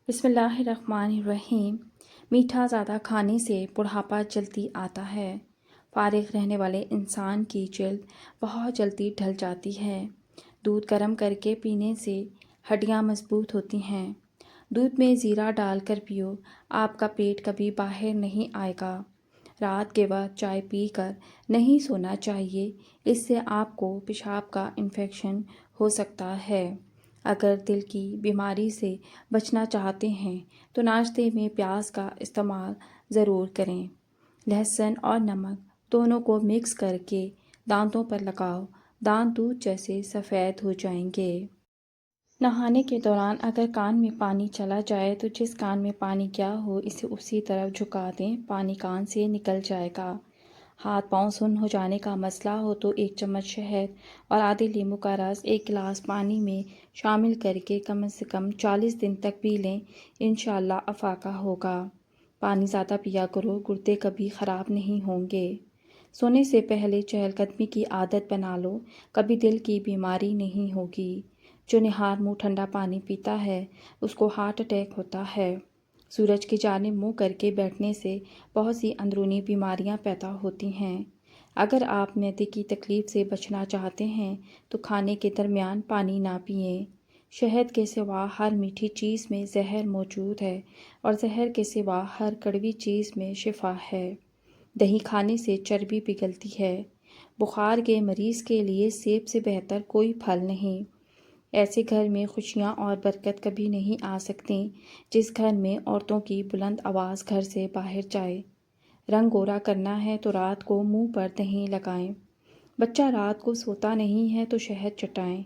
بسم اللہ الرحمن الرحیم۔ میٹھا زیادہ کھانے سے بڑھاپا جلدی آتا ہے۔ فارغ رہنے والے انسان کی جلد بہت جلدی ڈھل جاتی ہے۔ دودھ گرم کر کے پینے سے ہڈیاں مضبوط ہوتی ہیں۔ دودھ میں زیرہ ڈال کر پیو، آپ کا پیٹ کبھی باہر نہیں آئے گا۔ رات کے وقت چائے پی کر نہیں سونا چاہیے، اس سے آپ کو پیشاب کا انفیکشن ہو سکتا ہے۔ اگر دل کی بیماری سے بچنا چاہتے ہیں تو ناشتے میں پیاز کا استعمال ضرور کریں۔ لہسن اور نمک دونوں کو مکس کر کے دانتوں پر لگاؤ، دانت دودھ جیسے سفید ہو جائیں گے۔ نہانے کے دوران اگر کان میں پانی چلا جائے تو جس کان میں پانی گیا ہو اسے اسی طرف جھکا دیں، پانی کان سے نکل جائے گا۔ ہاتھ پاؤں سن ہو جانے کا مسئلہ ہو تو 1 چمچ شہد اور آدھے لیموں کا رس 1 گلاس پانی میں شامل کر کے کم سے کم 40 دن تک پی لیں، انشاءاللہ افاقہ ہوگا۔ پانی زیادہ پیا کرو، گردے کبھی خراب نہیں ہوں گے۔ سونے سے پہلے چہل قدمی کی عادت بنا لو، کبھی دل کی بیماری نہیں ہوگی۔ جو نہار منہ ٹھنڈا پانی پیتا ہے اس کو ہارٹ اٹیک ہوتا ہے۔ سورج کی جانب منہ کر کے بیٹھنے سے بہت سی اندرونی بیماریاں پیدا ہوتی ہیں۔ اگر آپ معدے کی تکلیف سے بچنا چاہتے ہیں تو کھانے کے درمیان پانی نہ پئیں۔ شہد کے سوا ہر میٹھی چیز میں زہر موجود ہے اور زہر کے سوا ہر کڑوی چیز میں شفا ہے۔ دہی کھانے سے چربی پگھلتی ہے۔ بخار کے مریض کے لیے سیب سے بہتر کوئی پھل نہیں۔ ایسے گھر میں خوشیاں اور برکت کبھی نہیں آ سکتی جس گھر میں عورتوں کی بلند آواز گھر سے باہر جائے۔ رنگ گورا کرنا ہے تو رات کو منہ پر دہی لگائیں۔ بچہ رات کو سوتا نہیں ہے تو شہد چٹائیں۔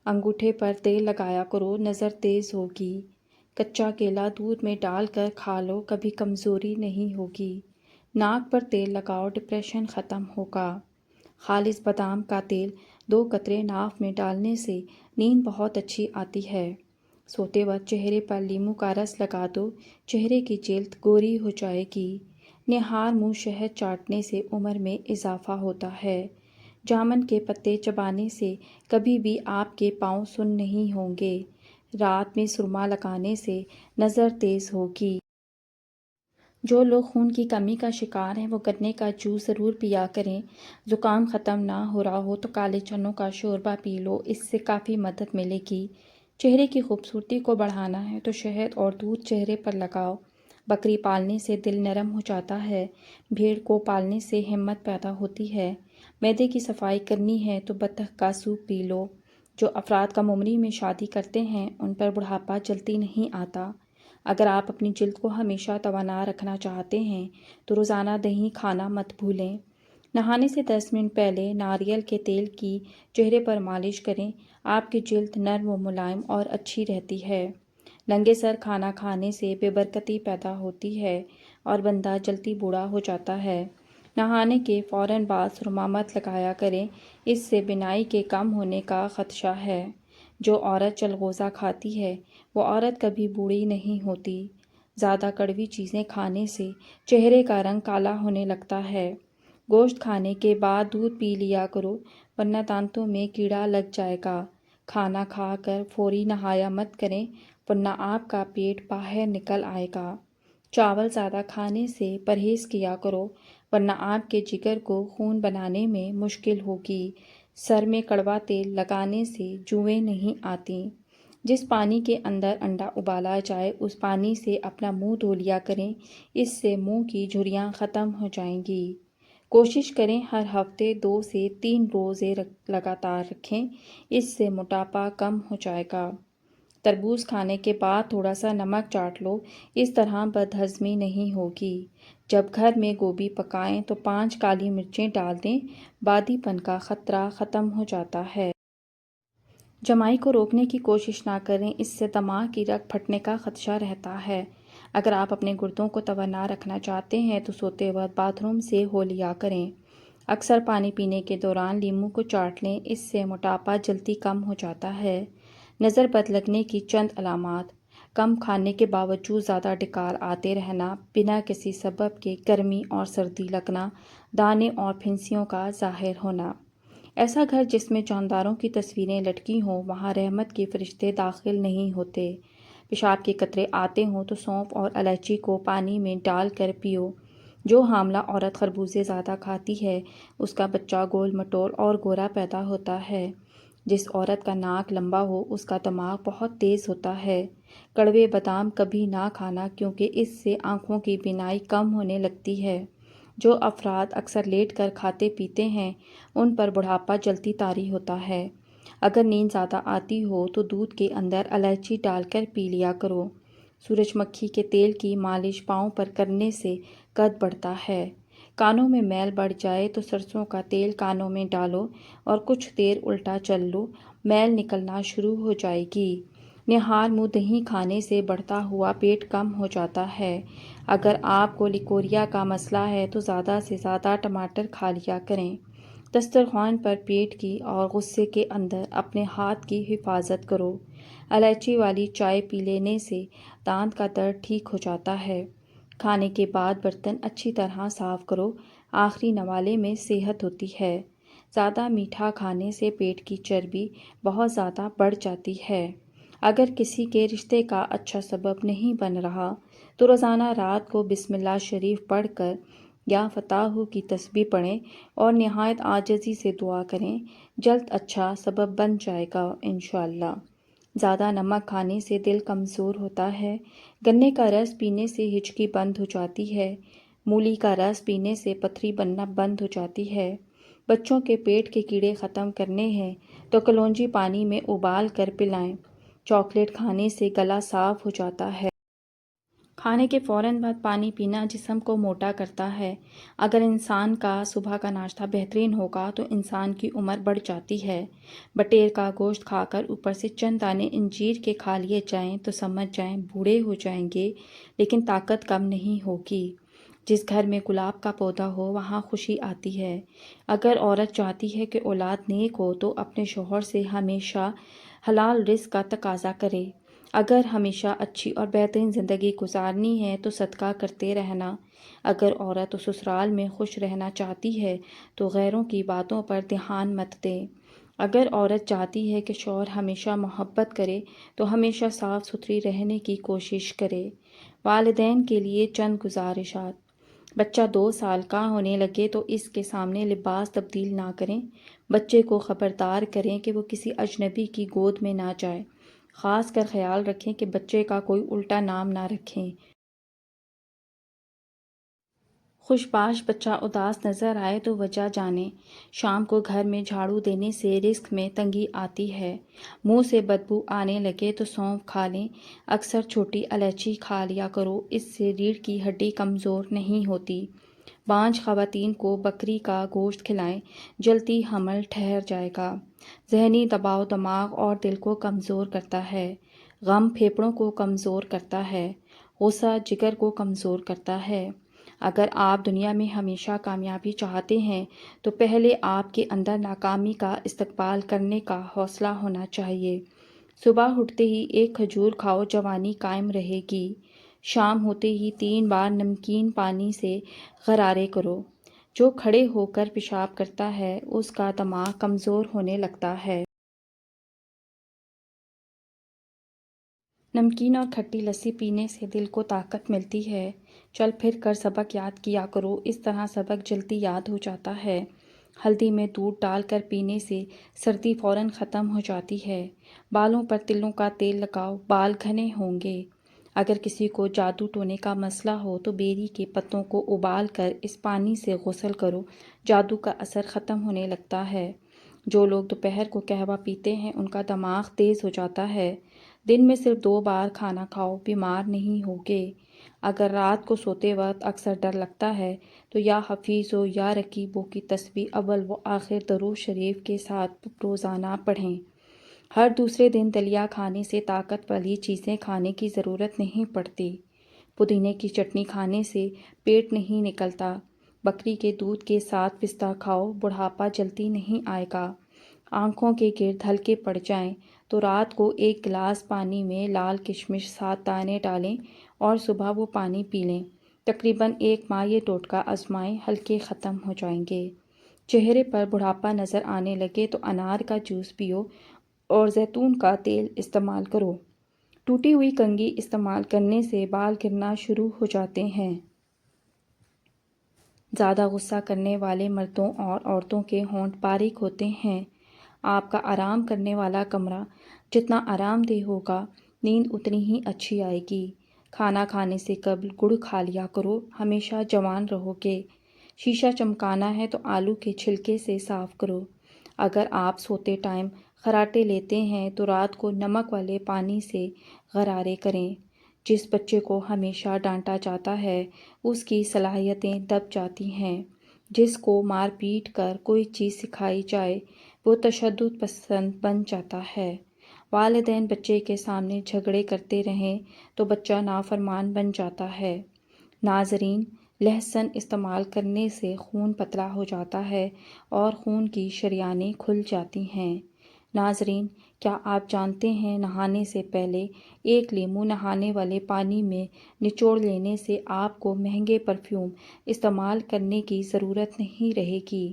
انگوٹھے پر تیل لگایا کرو، نظر تیز ہوگی۔ کچا کیلا دودھ میں ڈال کر کھا لو، کبھی کمزوری نہیں ہوگی۔ ناک پر تیل لگاؤ، ڈپریشن ختم ہوگا۔ خالص بادام کا تیل 2 قطرے ناف میں ڈالنے سے نیند بہت اچھی آتی ہے۔ سوتے وقت چہرے پر لیموں کا رس لگا دو، چہرے کی جلد گوری ہو جائے گی۔ نہار منہ شہد چاٹنے سے عمر میں اضافہ ہوتا ہے۔ جامن کے پتے چبانے سے کبھی بھی آپ کے پاؤں سن نہیں ہوں گے۔ رات میں سرما لگانے سے نظر تیز ہوگی۔ جو لوگ خون کی کمی کا شکار ہیں وہ گنے کا جوس ضرور پیا کریں۔ زکام ختم نہ ہو رہا ہو تو کالے چنوں کا شوربہ پی لو، اس سے کافی مدد ملے گی۔ چہرے کی خوبصورتی کو بڑھانا ہے تو شہد اور دودھ چہرے پر لگاؤ۔ بکری پالنے سے دل نرم ہو جاتا ہے، بھیڑ کو پالنے سے ہمت پیدا ہوتی ہے۔ معدے کی صفائی کرنی ہے تو بطخ کا سوپ پی لو۔ جو افراد کم عمری میں شادی کرتے ہیں ان پر بڑھاپا جلدی نہیں آتا۔ اگر آپ اپنی جلد کو ہمیشہ توانا رکھنا چاہتے ہیں تو روزانہ دہی کھانا مت بھولیں۔ نہانے سے 10 منٹ پہلے ناریل کے تیل کی چہرے پر مالش کریں، آپ کی جلد نرم و ملائم اور اچھی رہتی ہے۔ ننگے سر کھانا کھانے سے بے برکتی پیدا ہوتی ہے اور بندہ جلدی بوڑھا ہو جاتا ہے۔ نہانے کے فوراً بعد سرما مت لگایا کریں، اس سے بینائی کے کم ہونے کا خدشہ ہے۔ جو عورت چلغوزہ کھاتی ہے وہ عورت کبھی بوڑھی نہیں ہوتی۔ زیادہ کڑوی چیزیں کھانے سے چہرے کا رنگ کالا ہونے لگتا ہے۔ گوشت کھانے کے بعد دودھ پی لیا کرو ورنہ دانتوں میں کیڑا لگ جائے گا۔ کھانا کھا کر فوری نہایا مت کریں ورنہ آپ کا پیٹ باہر نکل آئے گا۔ چاول زیادہ کھانے سے پرہیز کیا کرو ورنہ آپ کے جگر کو خون بنانے میں مشکل ہوگی۔ سر میں کڑوا تیل لگانے سے جوئیں نہیں آتی۔ جس پانی کے اندر انڈا ابالا جائے اس پانی سے اپنا منہ دھو لیا کریں، اس سے منہ کی جھریاں ختم ہو جائیں گی۔ کوشش کریں ہر ہفتے 2 سے 3 روزے لگاتار رکھیں، اس سے موٹاپا کم ہو جائے گا۔ تربوز کھانے کے بعد تھوڑا سا نمک چاٹ لو، اس طرح بدہضمی نہیں ہوگی۔ جب گھر میں گوبھی پکائیں تو 5 کالی مرچیں ڈال دیں، بادی پن کا خطرہ ختم ہو جاتا ہے۔ جمائی کو روکنے کی کوشش نہ کریں، اس سے دماغ کی رگ پھٹنے کا خدشہ رہتا ہے۔ اگر آپ اپنے گردوں کو توانا رکھنا چاہتے ہیں تو سوتے وقت باتھ روم سے ہو لیا کریں۔ اکثر پانی پینے کے دوران لیموں کو چاٹ لیں، اس سے موٹاپا جلدی کم ہو جاتا ہے۔ نظر بد لگنے کی چند علامات: کم کھانے کے باوجود زیادہ ڈکار آتے رہنا، بنا کسی سبب کے گرمی اور سردی لگنا، دانے اور پھنسیوں کا ظاہر ہونا۔ ایسا گھر جس میں جانداروں کی تصویریں لٹکی ہوں وہاں رحمت کے فرشتے داخل نہیں ہوتے۔ پیشاب کے قطرے آتے ہوں تو سونف اور الائچی کو پانی میں ڈال کر پیو۔ جو حاملہ عورت خربوزے زیادہ کھاتی ہے اس کا بچہ گول مٹول اور گورا پیدا ہوتا ہے۔ جس عورت کا ناک لمبا ہو اس کا دماغ بہت تیز ہوتا ہے۔ کڑوے بادام کبھی نہ کھانا کیونکہ اس سے آنکھوں کی بینائی کم ہونے لگتی ہے۔ جو افراد اکثر لیٹ کر کھاتے پیتے ہیں ان پر بڑھاپا جلدی طاری ہوتا ہے۔ اگر نیند زیادہ آتی ہو تو دودھ کے اندر الائچی ڈال کر پی لیا کرو۔ سورج مکھی کے تیل کی مالش پاؤں پر کرنے سے قد بڑھتا ہے۔ کانوں میں میل بڑھ جائے تو سرسوں کا تیل کانوں میں ڈالو اور کچھ دیر الٹا چل لو، میل نکلنا شروع ہو جائے گی۔ نہار منہ دہی کھانے سے بڑھتا ہوا پیٹ کم ہو جاتا ہے۔ اگر آپ کو لیکوریا کا مسئلہ ہے تو زیادہ سے زیادہ ٹماٹر کھا لیا کریں۔ دسترخوان پر پیٹ کی اور غصے کے اندر اپنے ہاتھ کی حفاظت کرو۔ الائچی والی چائے پی لینے سے دانت کا درد ٹھیک ہو جاتا ہے۔ کھانے کے بعد برتن اچھی طرح صاف کرو، آخری نوالے میں صحت ہوتی ہے۔ زیادہ میٹھا کھانے سے پیٹ کی چربی بہت زیادہ بڑھ جاتی ہے۔ اگر کسی کے رشتے کا اچھا سبب نہیں بن رہا تو روزانہ رات کو بسم اللہ شریف پڑھ کر یا فتح کی تسبیح پڑھیں اور نہایت عاجزی سے دعا کریں، جلد اچھا سبب بن جائے گا انشاءاللہ۔ زیادہ نمک کھانے سے دل کمزور ہوتا ہے۔ گنے کا رس پینے سے ہچکی بند ہو جاتی ہے۔ مولی کا رس پینے سے پتھری بننا بند ہو جاتی ہے۔ بچوں کے پیٹ کے کیڑے ختم کرنے ہیں تو کلونجی پانی میں ابال کر پلائیں۔ چاکلیٹ کھانے سے گلا صاف ہو جاتا ہے۔ کھانے کے فوراً بعد پانی پینا جسم کو موٹا کرتا ہے۔ اگر انسان کا صبح کا ناشتہ بہترین ہوگا تو انسان کی عمر بڑھ جاتی ہے۔ بٹیر کا گوشت کھا کر اوپر سے چند دانے انجیر کے کھا لیے جائیں تو سمجھ جائیں بوڑھے ہو جائیں گے، لیکن طاقت کم نہیں ہوگی۔ جس گھر میں گلاب کا پودا ہو وہاں خوشی آتی ہے۔ اگر عورت چاہتی ہے کہ اولاد نیک ہو تو اپنے شوہر سے ہمیشہ حلال رزق کا تقاضا کرے۔ اگر ہمیشہ اچھی اور بہترین زندگی گزارنی ہے تو صدقہ کرتے رہنا۔ اگر عورت سسرال میں خوش رہنا چاہتی ہے تو غیروں کی باتوں پر دھیان مت دے۔ اگر عورت چاہتی ہے کہ شوہر ہمیشہ محبت کرے تو ہمیشہ صاف ستھری رہنے کی کوشش کرے۔ والدین کے لیے چند گزارشات۔ بچہ 2 سال کا ہونے لگے تو اس کے سامنے لباس تبدیل نہ کریں۔ بچے کو خبردار کریں کہ وہ کسی اجنبی کی گود میں نہ جائے۔ خاص کر خیال رکھیں کہ بچے کا کوئی الٹا نام نہ رکھیں۔ خوش باش بچہ اداس نظر آئے تو وجہ جانیں۔ شام کو گھر میں جھاڑو دینے سے رزق میں تنگی آتی ہے۔ منہ سے بدبو آنے لگے تو سونف کھا لیں۔ اکثر چھوٹی الائچی کھا لیا کرو، اس سے ریڑھ کی ہڈی کمزور نہیں ہوتی۔ بانجھ خواتین کو بکری کا گوشت کھلائیں، جلدی حمل ٹھہر جائے گا۔ ذہنی دباؤ دماغ اور دل کو کمزور کرتا ہے۔ غم پھیپھڑوں کو کمزور کرتا ہے۔ غصہ جگر کو کمزور کرتا ہے۔ اگر آپ دنیا میں ہمیشہ کامیابی چاہتے ہیں تو پہلے آپ کے اندر ناکامی کا استقبال کرنے کا حوصلہ ہونا چاہیے۔ صبح اٹھتے ہی ایک کھجور کھاؤ، جوانی قائم رہے گی۔ شام ہوتے ہی 3 بار نمکین پانی سے غرارے کرو۔ جو کھڑے ہو کر پیشاب کرتا ہے اس کا دماغ کمزور ہونے لگتا ہے۔ نمکین اور کھٹی لسی پینے سے دل کو طاقت ملتی ہے۔ چل پھر کر سبق یاد کیا کرو، اس طرح سبق جلدی یاد ہو جاتا ہے۔ ہلدی میں دودھ ڈال کر پینے سے سردی فوراً ختم ہو جاتی ہے۔ بالوں پر تلوں کا تیل لگاؤ، بال گھنے ہوں گے۔ اگر کسی کو جادو ٹونے کا مسئلہ ہو تو بیری کے پتوں کو ابال کر اس پانی سے غسل کرو، جادو کا اثر ختم ہونے لگتا ہے۔ جو لوگ دوپہر کو قہوہ پیتے ہیں ان کا دماغ تیز ہو جاتا ہے۔ دن میں صرف 2 بار کھانا کھاؤ، بیمار نہیں ہوگے۔ اگر رات کو سوتے وقت اکثر ڈر لگتا ہے تو یا حفیظ و یا رقیبوں کی تسبیح اول و آخر درود شریف کے ساتھ روزانہ پڑھیں۔ ہر دوسرے دن دلیا کھانے سے طاقت والی چیزیں کھانے کی ضرورت نہیں پڑتی۔ پودینے کی چٹنی کھانے سے پیٹ نہیں نکلتا۔ بکری کے دودھ کے ساتھ پستہ کھاؤ، بڑھاپا جلدی نہیں آئے گا۔ آنکھوں کے گرد ہلکے پڑ جائیں تو رات کو 1 گلاس پانی میں لال کشمش 7 دانے ڈالیں اور صبح وہ پانی پی لیں۔ تقریباً 1 ماہ یہ ٹوٹکا آزمائیں، ہلکے ختم ہو جائیں گے۔ چہرے پر بڑھاپا نظر آنے لگے تو انار کا جوس پیو اور زیتون کا تیل استعمال کرو۔ ٹوٹی ہوئی کنگھی استعمال کرنے سے بال گرنا شروع ہو جاتے ہیں۔ زیادہ غصہ کرنے والے مردوں اور عورتوں کے ہونٹ باریک ہوتے ہیں۔ آپ کا آرام کرنے والا کمرہ جتنا آرام دہ ہوگا، نیند اتنی ہی اچھی آئے گی۔ کھانا کھانے سے قبل گڑ کھا لیا کرو، ہمیشہ جوان رہو گے۔ شیشہ چمکانا ہے تو آلو کے چھلکے سے صاف کرو۔ اگر آپ سوتے ٹائم خراٹے لیتے ہیں تو رات کو نمک والے پانی سے غرارے کریں۔ جس بچے کو ہمیشہ ڈانٹا جاتا ہے اس کی صلاحیتیں دب جاتی ہیں۔ جس کو مار پیٹ کر کوئی چیز سکھائی جائے وہ تشدد پسند بن جاتا ہے۔ والدین بچے کے سامنے جھگڑے کرتے رہیں تو بچہ نافرمان بن جاتا ہے۔ ناظرین، لہسن استعمال کرنے سے خون پتلا ہو جاتا ہے اور خون کی شریانیں کھل جاتی ہیں۔ ناظرین، کیا آپ جانتے ہیں نہانے سے پہلے ایک لیموں نہانے والے پانی میں نچوڑ لینے سے آپ کو مہنگے پرفیوم استعمال کرنے کی ضرورت نہیں رہے گی۔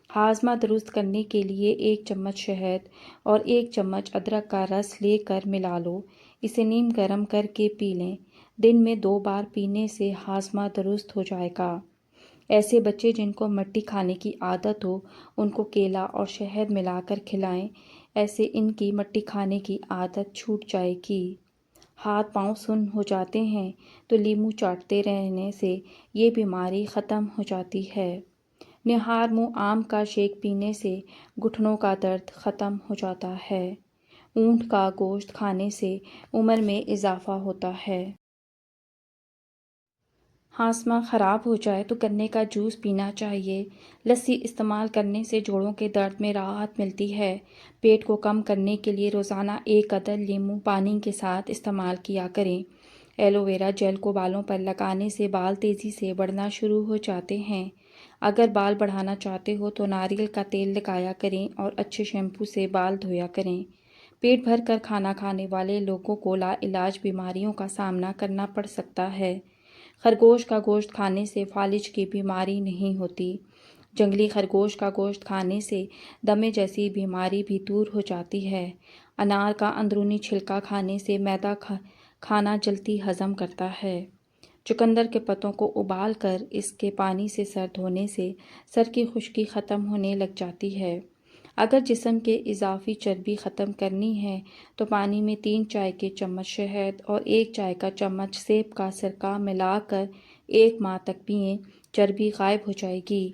ہاضمہ درست کرنے کے لیے 1 چمچ شہد اور 1 چمچ ادرک کا رس لے کر ملا لو، اسے نیم گرم کر کے پی لیں۔ دن میں 2 بار پینے سے ہاضمہ درست ہو جائے گا۔ ایسے بچے جن کو مٹی کھانے کی عادت ہو ان کو کیلا اور شہد ملا کر کھلائیں، ایسے ان کی مٹی کھانے کی عادت چھوٹ جائے گی۔ ہاتھ پاؤں سن ہو جاتے ہیں تو لیموں چاٹتے رہنے سے یہ بیماری ختم ہو جاتی ہے۔ نہار منہ آم کا شیک پینے سے گھٹنوں کا درد ختم ہو جاتا ہے۔ اونٹ کا گوشت کھانے سے عمر میں اضافہ ہوتا ہے۔ ہاضمہ خراب ہو جائے تو گنے کا جوس پینا چاہیے۔ لسی استعمال کرنے سے جوڑوں کے درد میں راحت ملتی ہے۔ پیٹ کو کم کرنے کے لیے روزانہ 1 عدد لیموں پانی کے ساتھ استعمال کیا کریں۔ ایلو ویرا جیل کو بالوں پر لگانے سے بال تیزی سے بڑھنا شروع ہو جاتے ہیں۔ اگر بال بڑھانا چاہتے ہو تو ناریل کا تیل لگایا کریں اور اچھے شیمپو سے بال دھویا کریں۔ پیٹ بھر کر کھانا کھانے والے لوگوں کو لا علاج بیماریوں کا سامنا کرنا پڑ سکتا ہے۔ خرگوش کا گوشت کھانے سے فالج کی بیماری نہیں ہوتی۔ جنگلی خرگوش کا گوشت کھانے سے دمے جیسی بیماری بھی دور ہو جاتی ہے۔ انار کا اندرونی چھلکا کھانے سے معدہ کھانا جلدی ہضم کرتا ہے۔ چقندر کے پتوں کو ابال کر اس کے پانی سے سر دھونے سے سر کی خشکی ختم ہونے لگ جاتی ہے۔ اگر جسم کے اضافی چربی ختم کرنی ہے تو پانی میں 3 چائے کے چمچ شہد اور 1 چائے کا چمچ سیب کا سرکہ ملا کر 1 ماہ تک پئیں، چربی غائب ہو جائے گی۔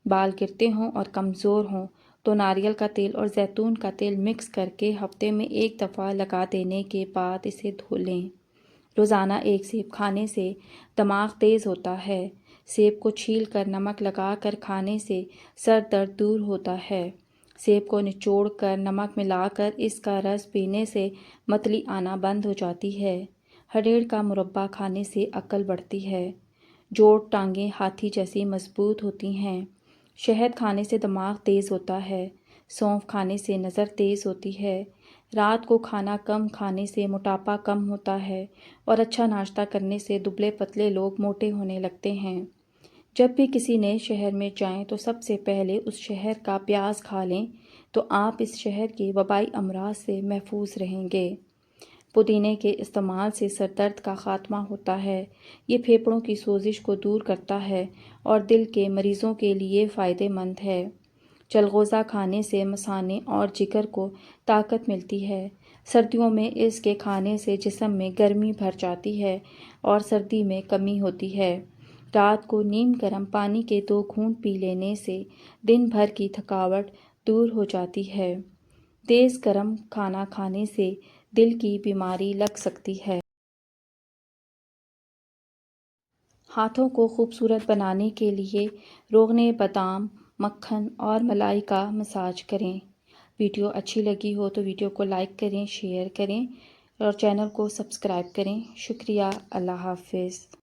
بال گرتے ہوں اور کمزور ہوں تو ناریل کا تیل اور زیتون کا تیل مکس کر کے ہفتے میں 1 دفعہ لگا دینے کے بعد اسے دھو لیں۔ روزانہ 1 سیب کھانے سے دماغ تیز ہوتا ہے۔ سیب کو چھیل کر نمک لگا کر کھانے سے سر درد دور ہوتا ہے۔ سیب کو نچوڑ کر نمک ملا کر اس کا رس پینے سے متلی آنا بند ہو جاتی ہے۔ ہڑیڑ کا مربع کھانے سے عقل بڑھتی ہے۔ جوڑ ٹانگیں ہاتھی جیسی مضبوط ہوتی ہیں۔ شہد کھانے سے دماغ تیز ہوتا ہے۔ سونف کھانے سے نظر تیز ہوتی ہے۔ رات کو کھانا کم کھانے سے موٹاپا کم ہوتا ہے اور اچھا ناشتہ کرنے سے دبلے پتلے لوگ موٹے ہونے لگتے ہیں۔ جب بھی کسی نئے شہر میں جائیں تو سب سے پہلے اس شہر کا پیاز کھا لیں تو آپ اس شہر کے وبائی امراض سے محفوظ رہیں گے۔ پودینے کے استعمال سے سر درد کا خاتمہ ہوتا ہے۔ یہ پھیپھڑوں کی سوزش کو دور کرتا ہے اور دل کے مریضوں کے لیے فائدہ مند ہے۔ چلغوزہ کھانے سے مثانے اور جگر کو طاقت ملتی ہے۔ سردیوں میں اس کے کھانے سے جسم میں گرمی بھر جاتی ہے اور سردی میں کمی ہوتی ہے۔ رات کو نیم گرم پانی کے 2 گھونٹ پی لینے سے دن بھر کی تھکاوٹ دور ہو جاتی ہے۔ تیز گرم کھانا کھانے سے دل کی بیماری لگ سکتی ہے۔ ہاتھوں کو خوبصورت بنانے کے لیے روغن بادام، مکھن اور ملائی کا مساج کریں۔ ویڈیو اچھی لگی ہو تو ویڈیو کو لائک کریں، شیئر کریں اور چینل کو سبسکرائب کریں۔ شکریہ۔ اللہ حافظ۔